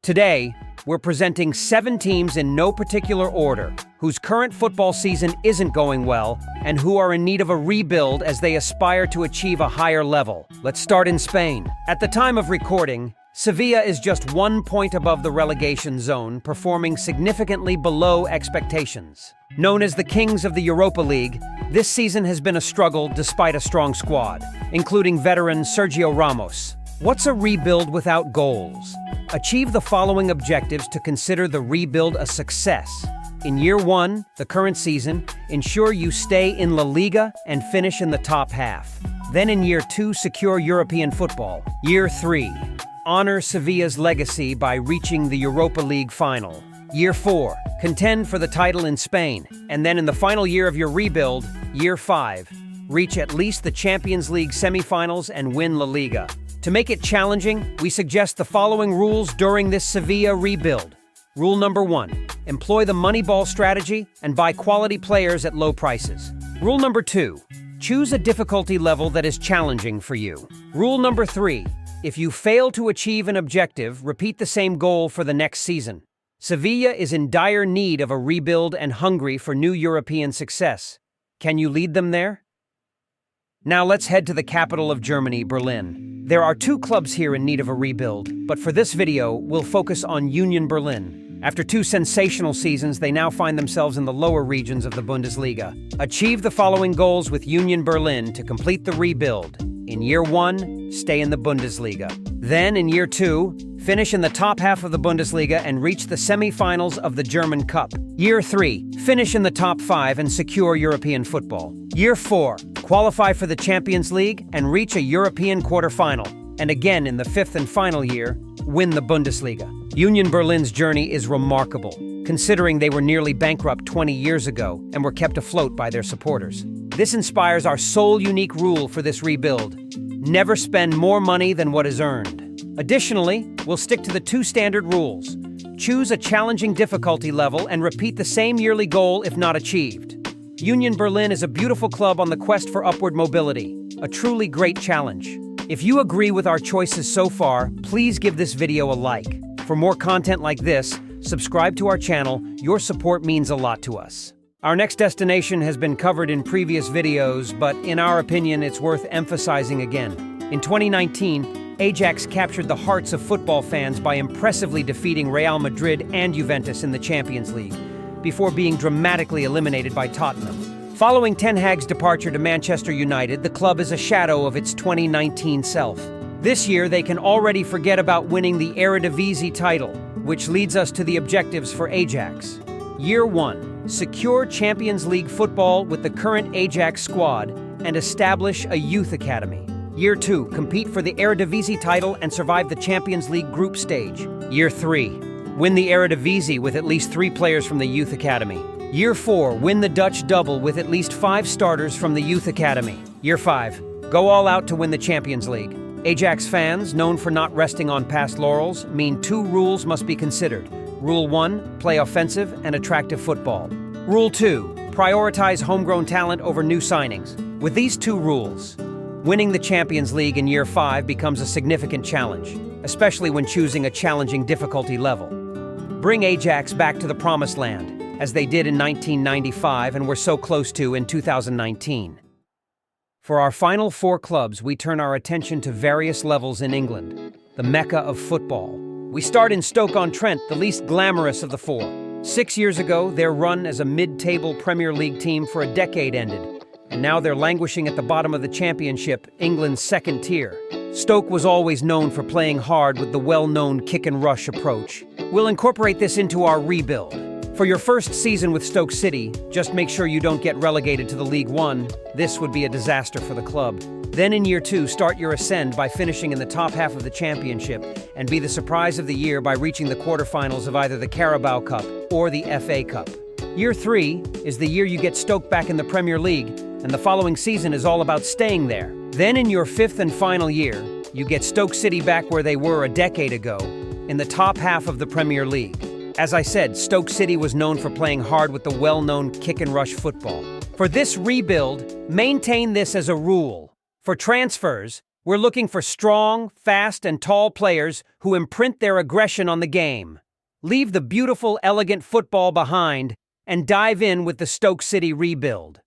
Today, we're presenting 7 teams in no particular order, whose current football season isn't going well, and who are in need of a rebuild as they aspire to achieve a higher level. Let's start in Spain. At the time of recording, Sevilla is just 1 point above the relegation zone, performing significantly below expectations. Known as the Kings of the Europa League, this season has been a struggle despite a strong squad, including veteran Sergio Ramos. What's a rebuild without goals? Achieve the following objectives to consider the rebuild a success. In Year 1, the current season, ensure you stay in La Liga and finish in the top half. Then in Year 2, secure European football. Year 3, honor Sevilla's legacy by reaching the Europa League final. Year 4, contend for the title in Spain. And then in the final year of your rebuild, Year 5, reach at least the Champions League semifinals and win La Liga. To make it challenging, we suggest the following rules during this Sevilla rebuild. Rule number 1, employ the Moneyball strategy and buy quality players at low prices. Rule number 2, choose a difficulty level that is challenging for you. Rule number 3, if you fail to achieve an objective, repeat the same goal for the next season. Sevilla is in dire need of a rebuild and hungry for new European success. Can you lead them there? Now let's head to the capital of Germany, Berlin. There are 2 clubs here in need of a rebuild, but for this video, we'll focus on Union Berlin. After 2 sensational seasons, they now find themselves in the lower regions of the Bundesliga. Achieve the following goals with Union Berlin to complete the rebuild. In Year 1, stay in the Bundesliga. Then, in Year 2, finish in the top half of the Bundesliga and reach the semi-finals of the German Cup. Year 3, finish in the top 5 and secure European football. Year 4, qualify for the Champions League and reach a European quarterfinal. And again, in the 5th and final year, win the Bundesliga. Union Berlin's journey is remarkable, considering they were nearly bankrupt 20 years ago and were kept afloat by their supporters. This inspires our sole unique rule for this rebuild: never spend more money than what is earned. Additionally, we'll stick to the 2 standard rules. Choose a challenging difficulty level and repeat the same yearly goal if not achieved. Union Berlin is a beautiful club on the quest for upward mobility, a truly great challenge. If you agree with our choices so far, please give this video a like. For more content like this, subscribe to our channel. Your support means a lot to us. Our next destination has been covered in previous videos, but in our opinion, it's worth emphasizing again. In 2019, Ajax captured the hearts of football fans by impressively defeating Real Madrid and Juventus in the Champions League, before being dramatically eliminated by Tottenham. Following Ten Hag's departure to Manchester United, the club is a shadow of its 2019 self. This year, they can already forget about winning the Eredivisie title, which leads us to the objectives for Ajax. Year 1, secure Champions League football with the current Ajax squad and establish a youth academy. Year 2, compete for the Eredivisie title and survive the Champions League group stage. Year 3, win the Eredivisie with at least 3 players from the youth academy. Year 4, win the Dutch double with at least 5 starters from the youth academy. Year 5, go all out to win the Champions League. Ajax fans, known for not resting on past laurels, mean 2 rules must be considered. Rule 1, play offensive and attractive football. Rule 2, prioritize homegrown talent over new signings. With these 2 rules, winning the Champions League in Year 5 becomes a significant challenge, especially when choosing a challenging difficulty level. Bring Ajax back to the promised land, as they did in 1995 and were so close to in 2019. For our final 4 clubs, we turn our attention to various levels in England, the mecca of football. We start in Stoke-on-Trent, the least glamorous of the 4. 6 years ago, their run as a mid-table Premier League team for a decade ended, and now they're languishing at the bottom of the Championship, England's 2nd tier. Stoke was always known for playing hard with the well-known kick-and-rush approach. We'll incorporate this into our rebuild. For your first season with Stoke City, just make sure you don't get relegated to the League One. This would be a disaster for the club. Then in Year 2, start your ascend by finishing in the top half of the Championship and be the surprise of the year by reaching the quarterfinals of either the Carabao Cup or the FA Cup. Year 3 is the year you get Stoke back in the Premier League, and the following season is all about staying there. Then in your 5th and final year, you get Stoke City back where they were a decade ago, in the top half of the Premier League. As I said, Stoke City was known for playing hard with the well-known kick-and-rush football. For this rebuild, maintain this as a rule. For transfers, We're looking for strong, fast, and tall players who imprint their aggression on the game. Leave the beautiful, elegant football behind and dive in with the Stoke City rebuild.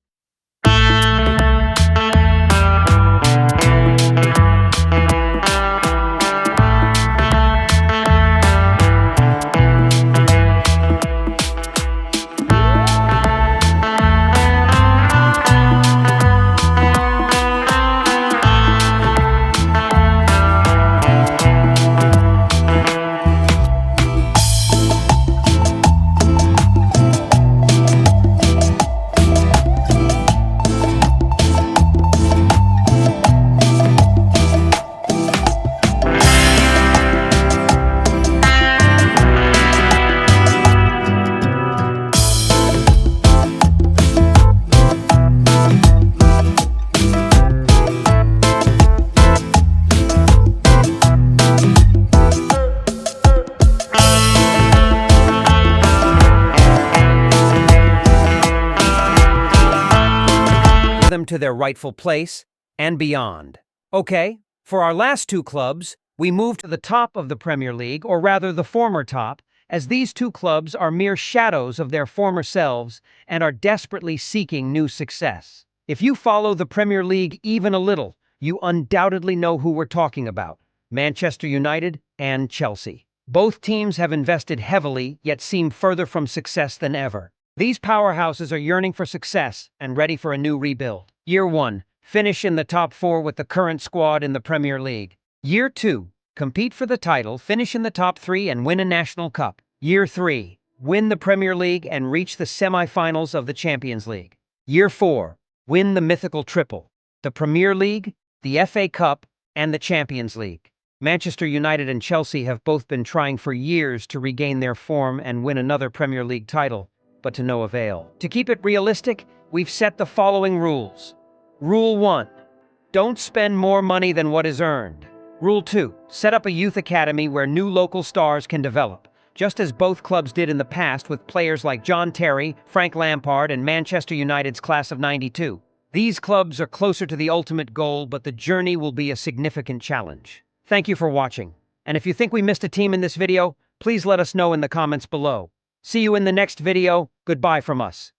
Them to their rightful place and beyond. Okay, for our last two clubs, we move to the top of the Premier League, or rather the former top, as these two clubs are mere shadows of their former selves and are desperately seeking new success. If you follow the Premier League even a little, you undoubtedly know who we're talking about: Manchester United and Chelsea. Both teams have invested heavily, yet seem further from success than ever. These powerhouses are yearning for success and ready for a new rebuild. Year 1, finish in the top 4 with the current squad in the Premier League. Year 2, compete for the title, finish in the top 3 and win a national cup. Year 3, win the Premier League and reach the semi-finals of the Champions League. Year 4, win the mythical triple: the Premier League, the FA Cup, and the Champions League. Manchester United and Chelsea have both been trying for years to regain their form and win another Premier League title, but to no avail. To keep it realistic, we've set the following rules. Rule 1, don't spend more money than what is earned. Rule 2, set up a youth academy where new local stars can develop, just as both clubs did in the past with players like John Terry, Frank Lampard, and Manchester United's class of '92. These clubs are closer to the ultimate goal, but the journey will be a significant challenge. Thank you for watching, and if you think we missed a team in this video, please let us know in the comments below. See you in the next video. Goodbye from us.